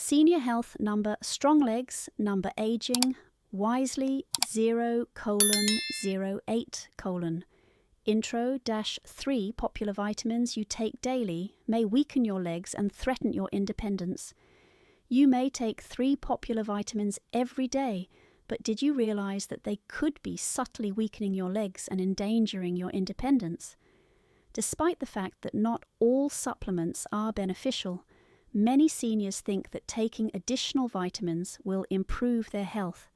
Senior Health number stronglegs, number aging, wisely 0:08: Intro-3 popular vitamins you take daily may weaken your legs and threaten your independence. You may take 3 popular vitamins every day, but did you realize that they could be subtly weakening your legs and endangering your independence? Despite the fact that not all supplements are beneficial, many seniors think that taking additional vitamins will improve their health.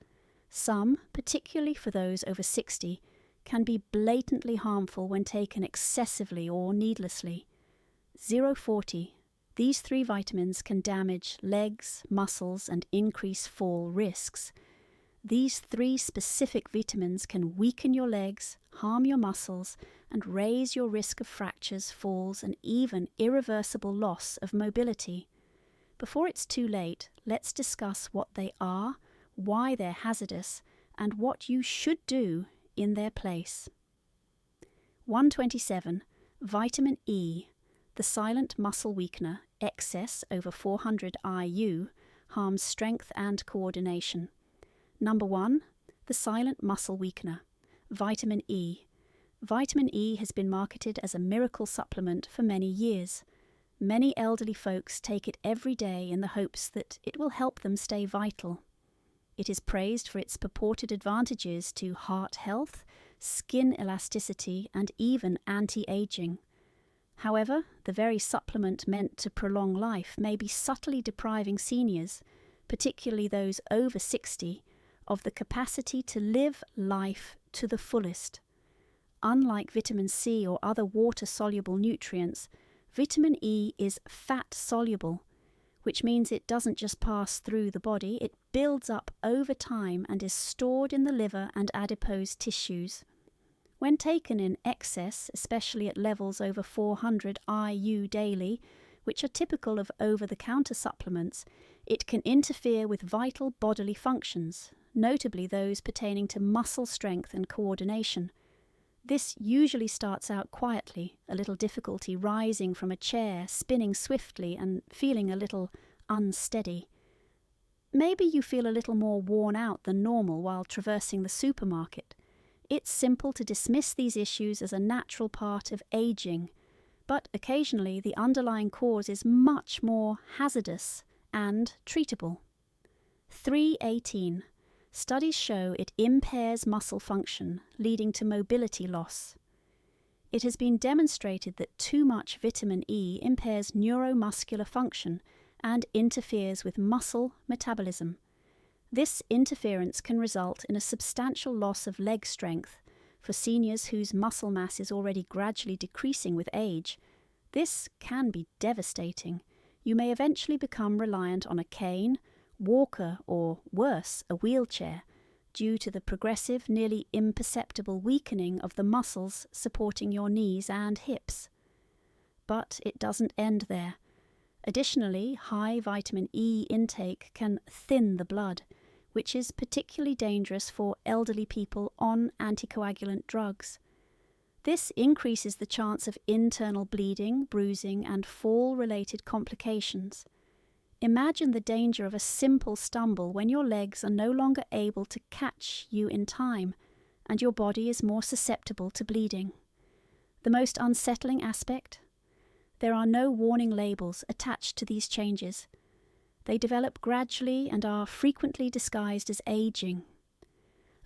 Some, particularly for those over 60, can be blatantly harmful when taken excessively or needlessly. 0:40. These 3 vitamins can damage legs, muscles, and increase fall risks. These 3 specific vitamins can weaken your legs, harm your muscles, and raise your risk of fractures, falls, and even irreversible loss of mobility. Before it's too late, let's discuss what they are, why they're hazardous, and what you should do in their place. 127. Vitamin E, the silent muscle weakener, excess over 400 IU, harms strength and coordination. Number 1. The silent muscle weakener, vitamin E. Vitamin E has been marketed as a miracle supplement for many years. Many elderly folks take it every day in the hopes that it will help them stay vital. It is praised for its purported advantages to heart health, skin elasticity, and even anti-aging. However, the very supplement meant to prolong life may be subtly depriving seniors, particularly those over 60, of the capacity to live life to the fullest. Unlike vitamin C or other water-soluble nutrients, vitamin E is fat-soluble, which means it doesn't just pass through the body, it builds up over time and is stored in the liver and adipose tissues. When taken in excess, especially at levels over 400 IU daily, which are typical of over-the-counter supplements, it can interfere with vital bodily functions, notably those pertaining to muscle strength and coordination. This usually starts out quietly, a little difficulty rising from a chair, spinning swiftly, and feeling a little unsteady. Maybe you feel a little more worn out than normal while traversing the supermarket. It's simple to dismiss these issues as a natural part of aging, but occasionally the underlying cause is much more hazardous and treatable. 3:18. Studies show it impairs muscle function, leading to mobility loss. It has been demonstrated that too much vitamin E impairs neuromuscular function and interferes with muscle metabolism. This interference can result in a substantial loss of leg strength for seniors whose muscle mass is already gradually decreasing with age. This can be devastating. You may eventually become reliant on a cane, walker, or worse, a wheelchair, due to the progressive, nearly imperceptible weakening of the muscles supporting your knees and hips. But it doesn't end there. Additionally, high vitamin E intake can thin the blood, which is particularly dangerous for elderly people on anticoagulant drugs. This increases the chance of internal bleeding, bruising, and fall-related complications. Imagine the danger of a simple stumble when your legs are no longer able to catch you in time, and your body is more susceptible to bleeding. The most unsettling aspect? There are no warning labels attached to these changes. They develop gradually and are frequently disguised as aging.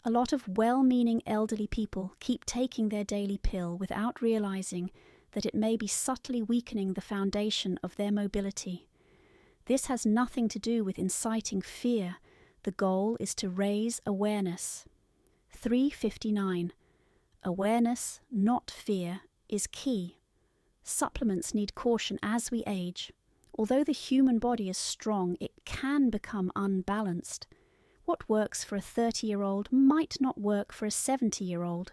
A lot of well-meaning elderly people keep taking their daily pill without realizing that it may be subtly weakening the foundation of their mobility. This has nothing to do with inciting fear. The goal is to raise awareness. 3:59. Awareness, not fear, is key. Supplements need caution as we age. Although the human body is strong, it can become unbalanced. What works for a 30-year-old might not work for a 70-year-old.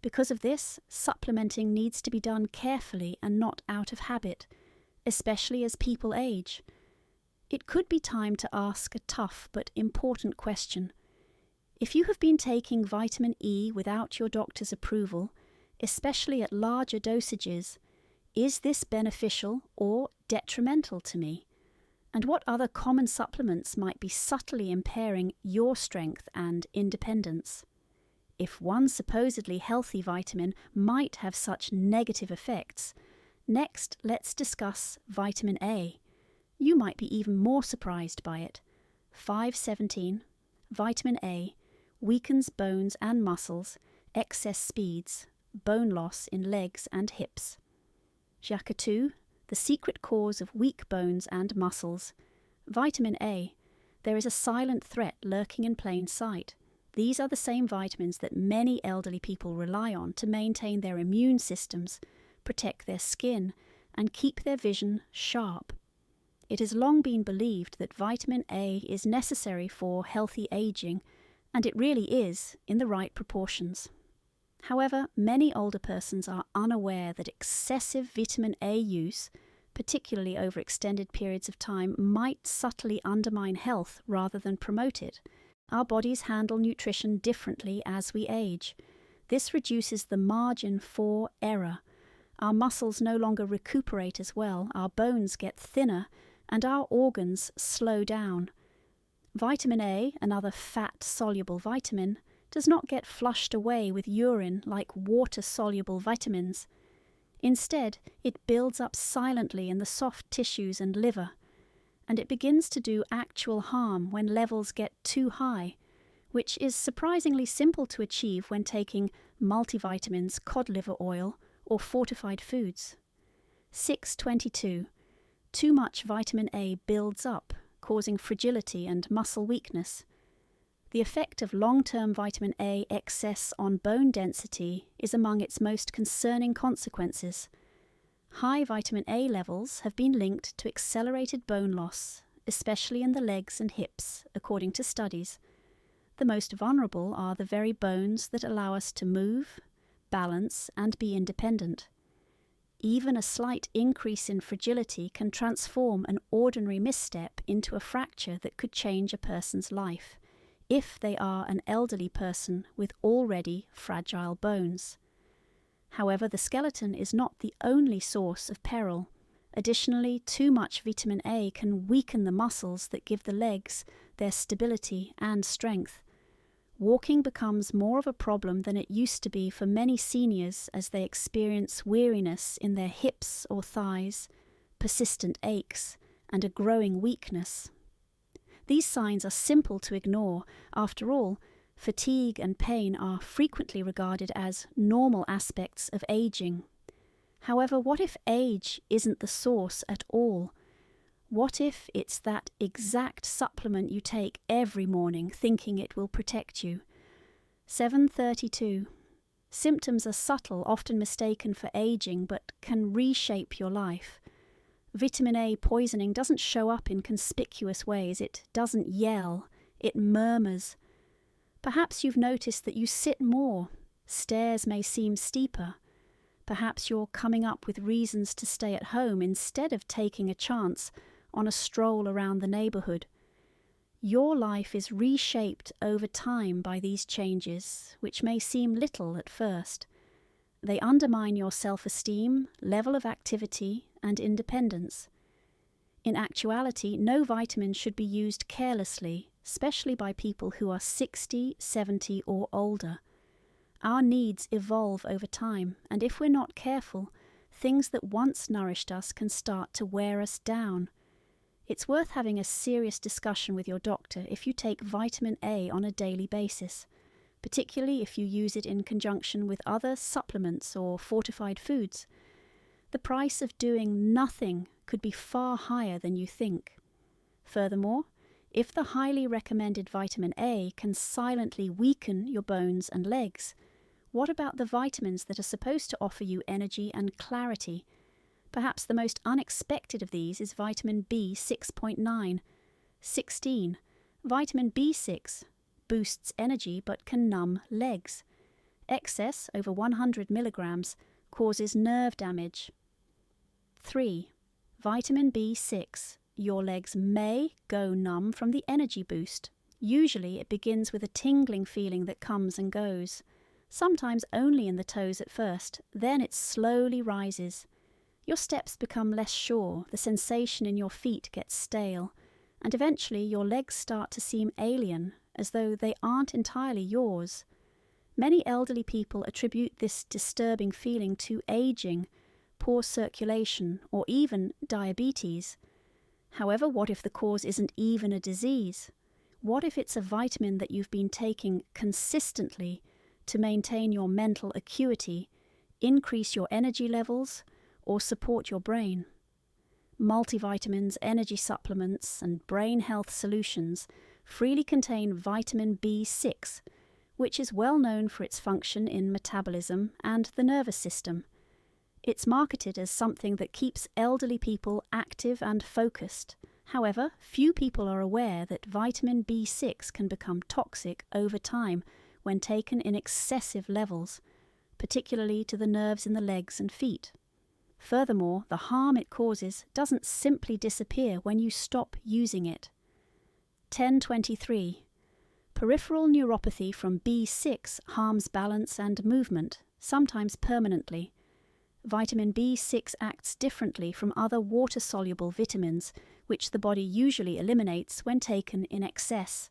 Because of this, supplementing needs to be done carefully and not out of habit, especially as people age. It could be time to ask a tough but important question. If you have been taking vitamin E without your doctor's approval, especially at larger dosages, is this beneficial or detrimental to me? And what other common supplements might be subtly impairing your strength and independence? If one supposedly healthy vitamin might have such negative effects, next let's discuss vitamin A. You might be even more surprised by it. 517, vitamin A, weakens bones and muscles, excess speeds, bone loss in legs and hips. Jacques, the secret cause of weak bones and muscles. Vitamin A, there is a silent threat lurking in plain sight. These are the same vitamins that many elderly people rely on to maintain their immune systems, protect their skin, and keep their vision sharp. It has long been believed that vitamin A is necessary for healthy aging, and it really is in the right proportions. However, many older persons are unaware that excessive vitamin A use, particularly over extended periods of time, might subtly undermine health rather than promote it. Our bodies handle nutrition differently as we age. This reduces the margin for error. Our muscles no longer recuperate as well, our bones get thinner, and our organs slow down. Vitamin A, another fat-soluble vitamin, does not get flushed away with urine like water-soluble vitamins. Instead, it builds up silently in the soft tissues and liver, and it begins to do actual harm when levels get too high, which is surprisingly simple to achieve when taking multivitamins, cod liver oil, or fortified foods. 622. Too much vitamin A builds up, causing fragility and muscle weakness. The effect of long-term vitamin A excess on bone density is among its most concerning consequences. High vitamin A levels have been linked to accelerated bone loss, especially in the legs and hips, according to studies. The most vulnerable are the very bones that allow us to move, balance, and be independent. Even a slight increase in fragility can transform an ordinary misstep into a fracture that could change a person's life, if they are an elderly person with already fragile bones. However, the skeleton is not the only source of peril. Additionally, too much vitamin A can weaken the muscles that give the legs their stability and strength. Walking becomes more of a problem than it used to be for many seniors as they experience weariness in their hips or thighs, persistent aches, and a growing weakness. These signs are simple to ignore. After all, fatigue and pain are frequently regarded as normal aspects of aging. However, what if age isn't the source at all? What if it's that exact supplement you take every morning thinking it will protect you? 732. Symptoms are subtle, often mistaken for aging, but can reshape your life. Vitamin A poisoning doesn't show up in conspicuous ways. It doesn't yell. It murmurs. Perhaps you've noticed that you sit more. Stairs may seem steeper. Perhaps you're coming up with reasons to stay at home instead of taking a chance on a stroll around the neighborhood. Your life is reshaped over time by these changes, which may seem little at first. They undermine your self-esteem, level of activity, and independence. In actuality, no vitamin should be used carelessly, especially by people who are 60, 70, or older. Our needs evolve over time, and if we're not careful, things that once nourished us can start to wear us down. It's worth having a serious discussion with your doctor if you take vitamin A on a daily basis, particularly if you use it in conjunction with other supplements or fortified foods. The price of doing nothing could be far higher than you think. Furthermore, if the highly recommended vitamin A can silently weaken your bones and legs, what about the vitamins that are supposed to offer you energy and clarity? Perhaps the most unexpected of these is vitamin B 6.9. 16. Vitamin B6 boosts energy but can numb legs. Excess, over 100 milligrams, causes nerve damage. 3. Vitamin B6. Your legs may go numb from the energy boost. Usually it begins with a tingling feeling that comes and goes. Sometimes only in the toes at first, then it slowly rises. Your steps become less sure, the sensation in your feet gets stale, and eventually your legs start to seem alien, as though they aren't entirely yours. Many elderly people attribute this disturbing feeling to aging, poor circulation, or even diabetes. However, what if the cause isn't even a disease? What if it's a vitamin that you've been taking consistently to maintain your mental acuity, increase your energy levels, or support your brain? Multivitamins, energy supplements, and brain health solutions freely contain vitamin B6, which is well known for its function in metabolism and the nervous system. It's marketed as something that keeps elderly people active and focused. However, few people are aware that vitamin B6 can become toxic over time when taken in excessive levels, particularly to the nerves in the legs and feet. Furthermore, the harm it causes doesn't simply disappear when you stop using it. 1023. Peripheral neuropathy from B6 harms balance and movement, sometimes permanently. Vitamin B6 acts differently from other water-soluble vitamins, which the body usually eliminates when taken in excess.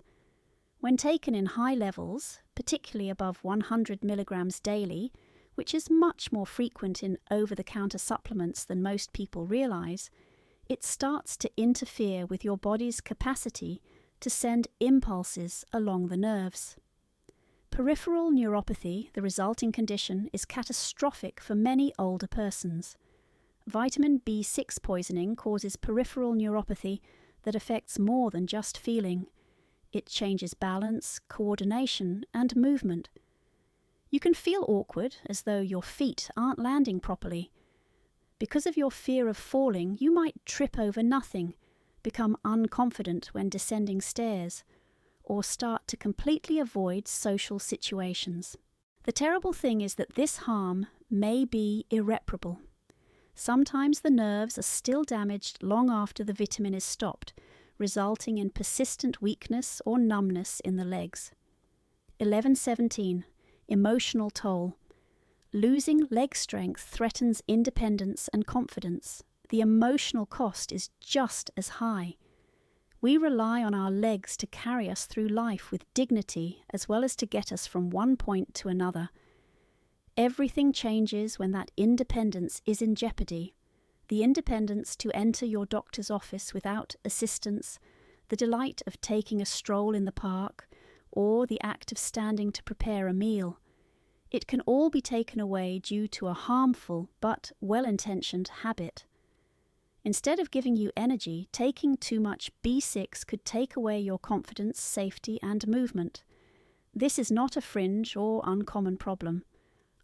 When taken in high levels, particularly above 100 milligrams daily, which is much more frequent in over-the-counter supplements than most people realize, it starts to interfere with your body's capacity to send impulses along the nerves. Peripheral neuropathy, the resulting condition, is catastrophic for many older persons. Vitamin B6 poisoning causes peripheral neuropathy that affects more than just feeling. It changes balance, coordination, and movement. You can feel awkward, as though your feet aren't landing properly. Because of your fear of falling, you might trip over nothing, become unconfident when descending stairs, or start to completely avoid social situations. The terrible thing is that this harm may be irreparable. Sometimes the nerves are still damaged long after the vitamin is stopped, resulting in persistent weakness or numbness in the legs. 1117. Emotional toll. Losing leg strength threatens independence and confidence. The emotional cost is just as high. We rely on our legs to carry us through life with dignity, as well as to get us from one point to another. Everything changes when that independence is in jeopardy. The independence to enter your doctor's office without assistance, the delight of taking a stroll in the park, or the act of standing to prepare a meal. It can all be taken away due to a harmful but well-intentioned habit. Instead of giving you energy, taking too much B6 could take away your confidence, safety, and movement. This is not a fringe or uncommon problem.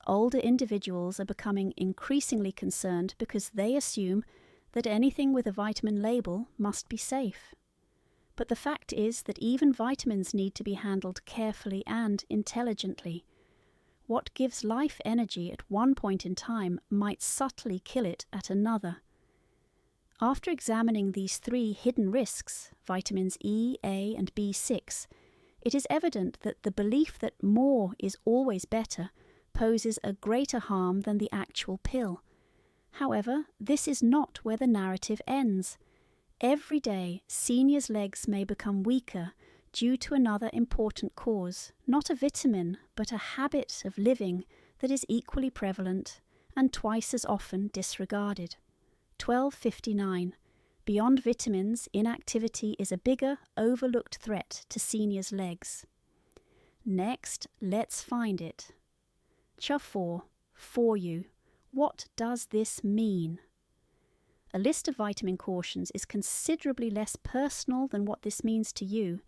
Older individuals are becoming increasingly concerned because they assume that anything with a vitamin label must be safe. But the fact is that even vitamins need to be handled carefully and intelligently. What gives life energy at one point in time might subtly kill it at another. After examining these three hidden risks, vitamins E, A, and B6, it is evident that the belief that more is always better poses a greater harm than the actual pill. However, this is not where the narrative ends. Every day, seniors' legs may become weaker due to another important cause, not a vitamin, but a habit of living that is equally prevalent and twice as often disregarded. 1259. Beyond vitamins, inactivity is a bigger, overlooked threat to seniors' legs. Next, let's find it. CHA4, for you. What does this mean? A list of vitamin cautions is considerably less personal than what this means to you,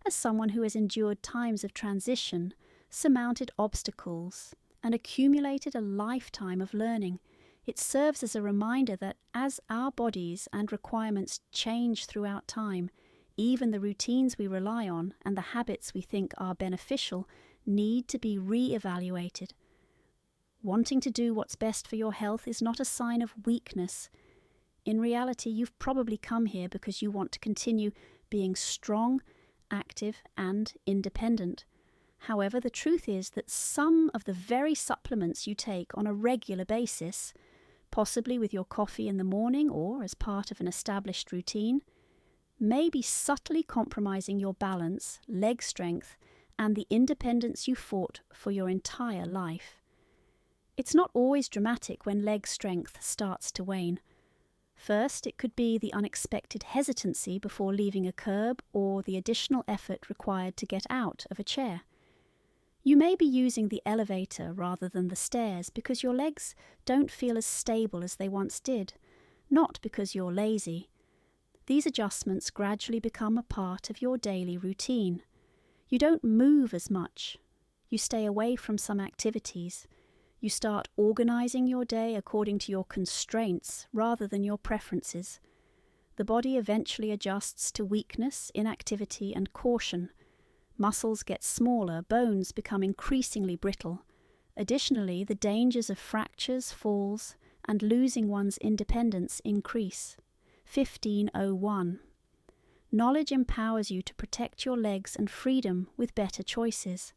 as someone who has endured times of transition, surmounted obstacles, and accumulated a lifetime of learning. It serves as a reminder that as our bodies and requirements change throughout time, even the routines we rely on and the habits we think are beneficial need to be re-evaluated. Wanting to do what's best for your health is not a sign of weakness. In reality, you've probably come here because you want to continue being strong, active, and independent. However, the truth is that some of the very supplements you take on a regular basis possibly with your coffee in the morning or as part of an established routine, may be subtly compromising your balance, leg strength, and the independence you fought for your entire life. It's not always dramatic when leg strength starts to wane. First, it could be the unexpected hesitancy before leaving a curb or the additional effort required to get out of a chair. You may be using the elevator rather than the stairs because your legs don't feel as stable as they once did, not because you're lazy. These adjustments gradually become a part of your daily routine. You don't move as much. You stay away from some activities. You start organizing your day according to your constraints rather than your preferences. The body eventually adjusts to weakness, inactivity, and caution. Muscles get smaller, bones become increasingly brittle. Additionally, the dangers of fractures, falls, and losing one's independence increase. 1501. Knowledge empowers you to protect your legs and freedom with better choices.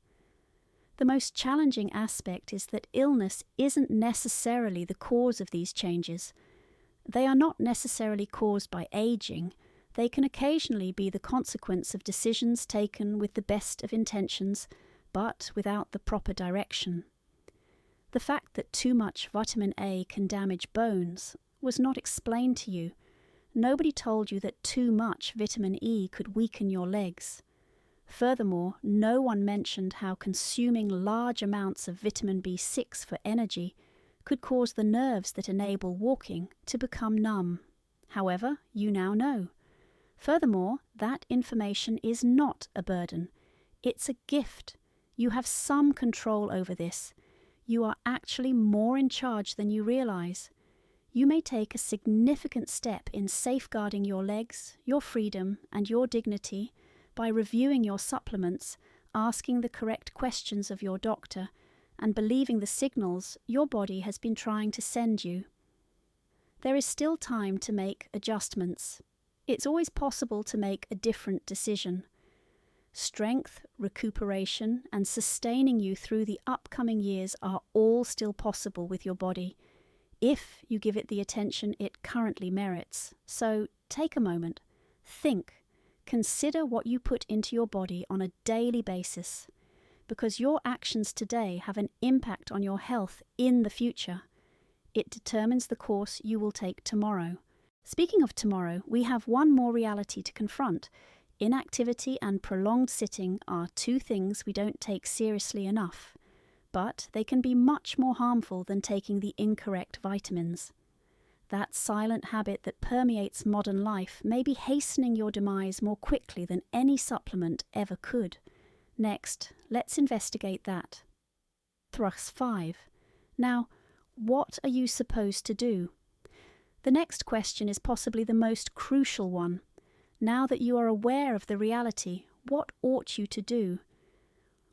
The most challenging aspect is that illness isn't necessarily the cause of these changes. They are not necessarily caused by aging. They can occasionally be the consequence of decisions taken with the best of intentions, but without the proper direction. The fact that too much vitamin A can damage bones was not explained to you. Nobody told you that too much vitamin E could weaken your legs. Furthermore, no one mentioned how consuming large amounts of vitamin B6 for energy could cause the nerves that enable walking to become numb. However, you now know. Furthermore, that information is not a burden. It's a gift. You have some control over this. You are actually more in charge than you realize. You may take a significant step in safeguarding your legs, your freedom, and your dignity by reviewing your supplements, asking the correct questions of your doctor, and believing the signals your body has been trying to send you. There is still time to make adjustments. It's always possible to make a different decision. Strength, recuperation, and sustaining you through the upcoming years are all still possible with your body, if you give it the attention it currently merits. So take a moment, think, consider what you put into your body on a daily basis, because your actions today have an impact on your health in the future. It determines the course you will take tomorrow. Speaking of tomorrow, we have one more reality to confront. Inactivity and prolonged sitting are two things we don't take seriously enough, but they can be much more harmful than taking the incorrect vitamins. That silent habit that permeates modern life may be hastening your demise more quickly than any supplement ever could. Next, let's investigate that. Thrust 5. Now, what are you supposed to do? The next question is possibly the most crucial one. Now that you are aware of the reality, what ought you to do?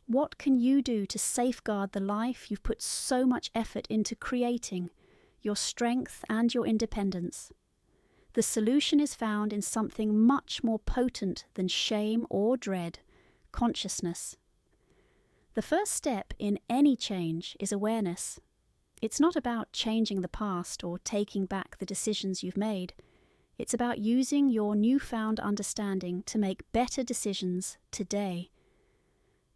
What can you do to safeguard the life you've put so much effort into creating, your strength and your independence? The solution is found in something much more potent than shame or dread: consciousness. The first step in any change is awareness. It's not about changing the past or taking back the decisions you've made. It's about using your newfound understanding to make better decisions today.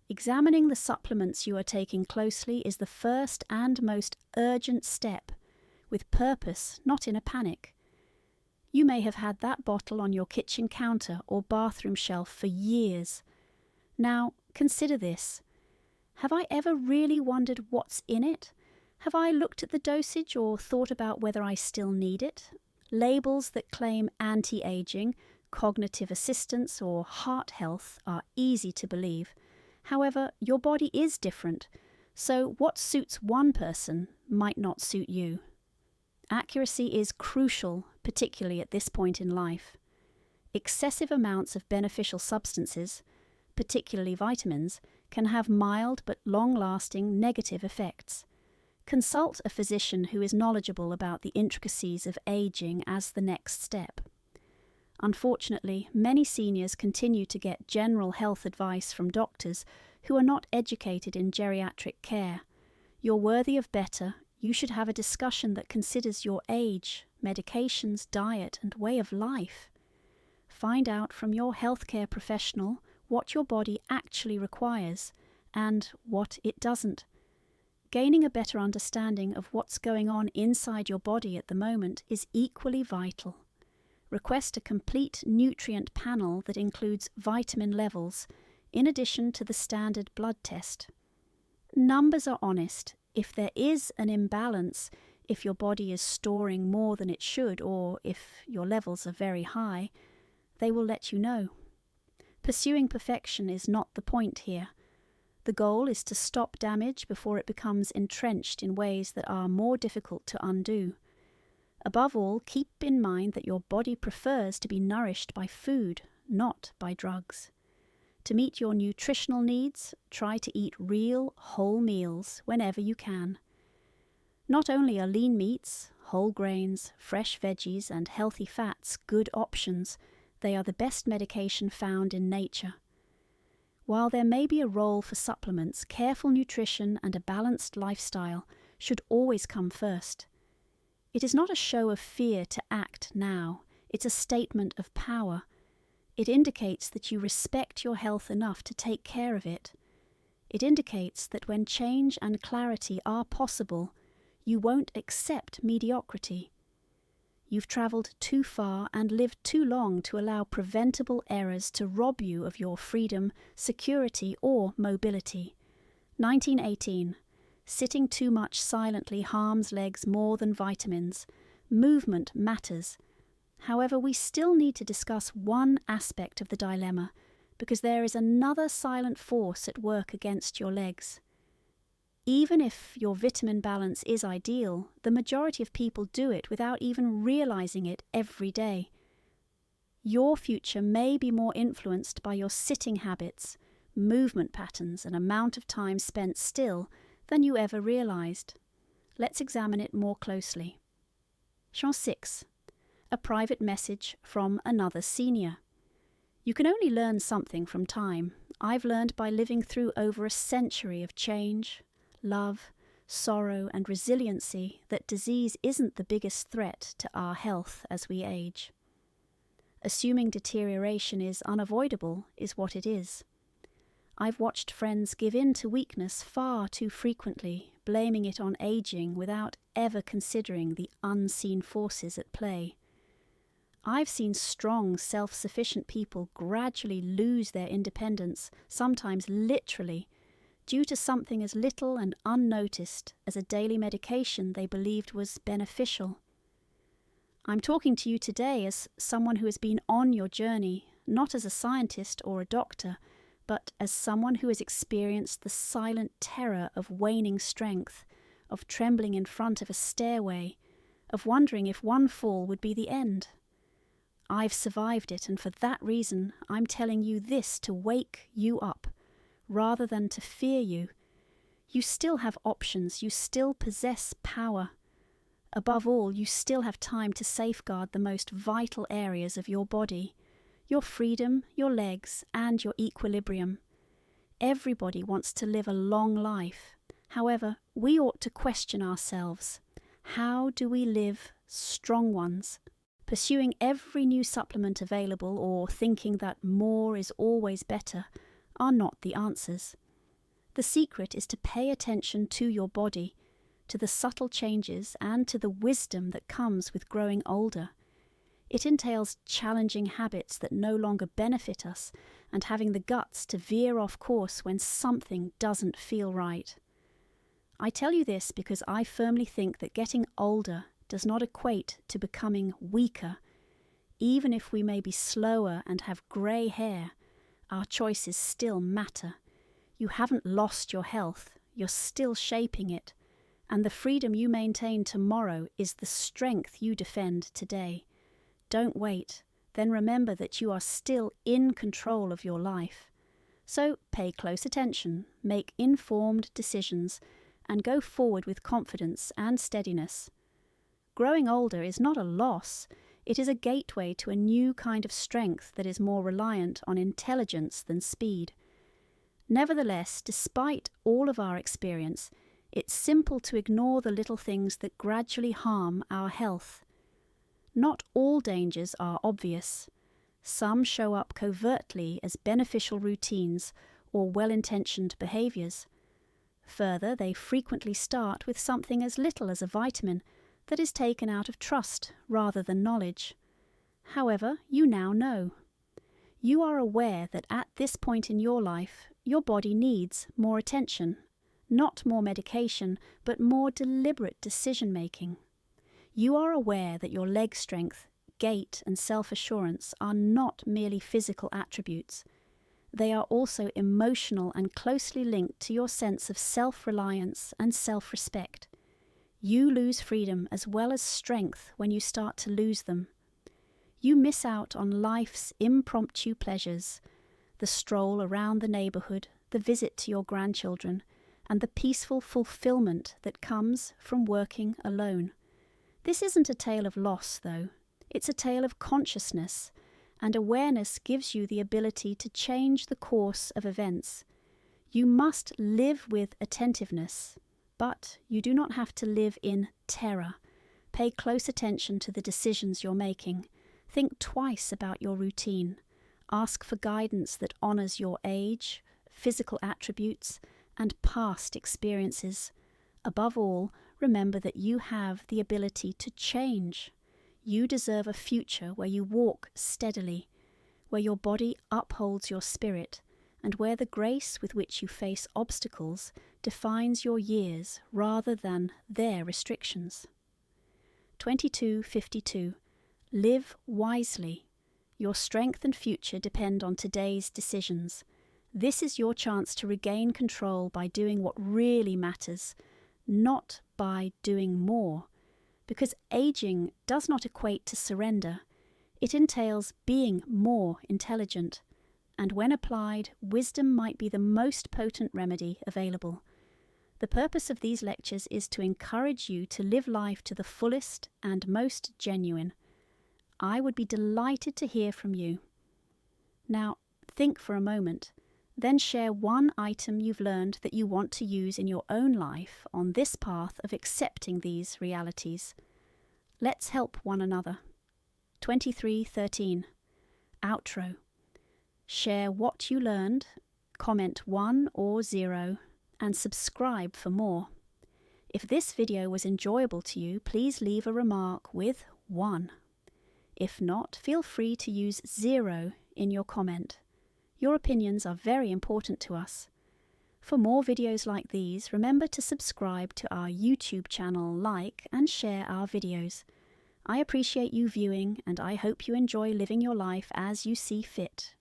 Examining the supplements you are taking closely is the first and most urgent step, with purpose, not in a panic. You may have had that bottle on your kitchen counter or bathroom shelf for years. Now, consider this. Have I ever really wondered what's in it? Have I looked at the dosage or thought about whether I still need it? Labels that claim anti-aging, cognitive assistance, or heart health are easy to believe. However, your body is different, so what suits one person might not suit you. Accuracy is crucial, particularly at this point in life. Excessive amounts of beneficial substances, particularly vitamins, can have mild but long-lasting negative effects. Consult a physician who is knowledgeable about the intricacies of aging as the next step. Unfortunately, many seniors continue to get general health advice from doctors who are not educated in geriatric care. You're worthy of better, You should have a discussion that considers your age, medications, diet, and way of life. Find out from your healthcare professional what your body actually requires and what it doesn't. Gaining a better understanding of what's going on inside your body at the moment is equally vital. Request a complete nutrient panel that includes vitamin levels, in addition to the standard blood test. Numbers are honest. If there is an imbalance, if your body is storing more than it should, or if your levels are very high, they will let you know. Pursuing perfection is not the point here. The goal is to stop damage before it becomes entrenched in ways that are more difficult to undo. Above all, keep in mind that your body prefers to be nourished by food, not by drugs. To meet your nutritional needs, try to eat real, whole meals whenever you can. Not only are lean meats, whole grains, fresh veggies, and healthy fats good options, they are the best medication found in nature. While there may be a role for supplements, careful nutrition and a balanced lifestyle should always come first. It is not a show of fear to act now, it's a statement of power. It indicates that you respect your health enough to take care of it. It indicates that when change and clarity are possible, you won't accept mediocrity. You've travelled too far and lived too long to allow preventable errors to rob you of your freedom, security, or mobility. 1918. Sitting too much silently harms legs more than vitamins. Movement matters. However, we still need to discuss one aspect of the dilemma, because there is another silent force at work against your legs. Even if your vitamin balance is ideal, the majority of people do it without even realizing it every day. Your future may be more influenced by your sitting habits, movement patterns, and amount of time spent still than you ever realized. Let's examine it more closely. Chant 6. A private message from another senior. You can only learn something from time. I've learned by living through over a century of change, love, sorrow, and resiliency that disease isn't the biggest threat to our health as we age. Assuming deterioration is unavoidable is what it is. I've watched friends give in to weakness far too frequently, blaming it on aging without ever considering the unseen forces at play. I've seen strong, self-sufficient people gradually lose their independence, sometimes literally, due to something as little and unnoticed as a daily medication they believed was beneficial. I'm talking to you today as someone who has been on your journey, not as a scientist or a doctor, but as someone who has experienced the silent terror of waning strength, of trembling in front of a stairway, of wondering if one fall would be the end. I've survived it, and for that reason I'm telling you this to wake you up, rather than to fear you. You still have options, you still possess power. Above all, you still have time to safeguard the most vital areas of your body, your freedom, your legs, and your equilibrium. Everybody wants to live a long life. However, we ought to question ourselves. How do we live strong ones? Pursuing every new supplement available or thinking that more is always better are not the answers. The secret is to pay attention to your body, to the subtle changes, and to the wisdom that comes with growing older. It entails challenging habits that no longer benefit us and having the guts to veer off course when something doesn't feel right. I tell you this because I firmly think that getting older does not equate to becoming weaker. Even if we may be slower and have grey hair, our choices still matter. You haven't lost your health, you're still shaping it, and the freedom you maintain tomorrow is the strength you defend today. Don't wait, then remember that you are still in control of your life. So pay close attention, make informed decisions, and go forward with confidence and steadiness. Growing older is not a loss, it is a gateway to a new kind of strength that is more reliant on intelligence than speed. Nevertheless, despite all of our experience, It's simple to ignore the little things that gradually harm our health. Not all dangers are obvious. Some show up covertly as beneficial routines or well-intentioned behaviours. Further, they frequently start with something as little as a vitamin that is taken out of trust rather than knowledge. However, you now know. You are aware that at this point in your life, your body needs more attention, not more medication, but more deliberate decision-making. You are aware that your leg strength, gait, and self-assurance are not merely physical attributes. They are also emotional and closely linked to your sense of self-reliance and self-respect. You lose freedom as well as strength when you start to lose them. You miss out on life's impromptu pleasures, the stroll around the neighbourhood, the visit to your grandchildren, and the peaceful fulfillment that comes from working alone. This isn't a tale of loss, though. It's a tale of consciousness, and awareness gives you the ability to change the course of events. You must live with attentiveness, but you do not have to live in terror. Pay close attention to the decisions you're making. Think twice about your routine. Ask for guidance that honours your age, physical attributes, and past experiences. Above all, remember that you have the ability to change. You deserve a future where you walk steadily, where your body upholds your spirit, and where the grace with which you face obstacles defines your years rather than their restrictions. 2252. Live wisely. Your strength and future depend on today's decisions. This is your chance to regain control by doing what really matters, not by doing more. Because aging does not equate to surrender. It entails being more intelligent. And when applied, wisdom might be the most potent remedy available. The purpose of these lectures is to encourage you to live life to the fullest and most genuine. I would be delighted to hear from you. Now, think for a moment, then share one item you've learned that you want to use in your own life on this path of accepting these realities. Let's help one another. 2313. Outro. Share what you learned, comment 1 or 0, and subscribe for more. If this video was enjoyable to you, please leave a remark with 1. If not, feel free to use 0 in your comment. Your opinions are very important to us. For more videos like these, remember to subscribe to our YouTube channel, like and share our videos. I appreciate you viewing, and I hope you enjoy living your life as you see fit.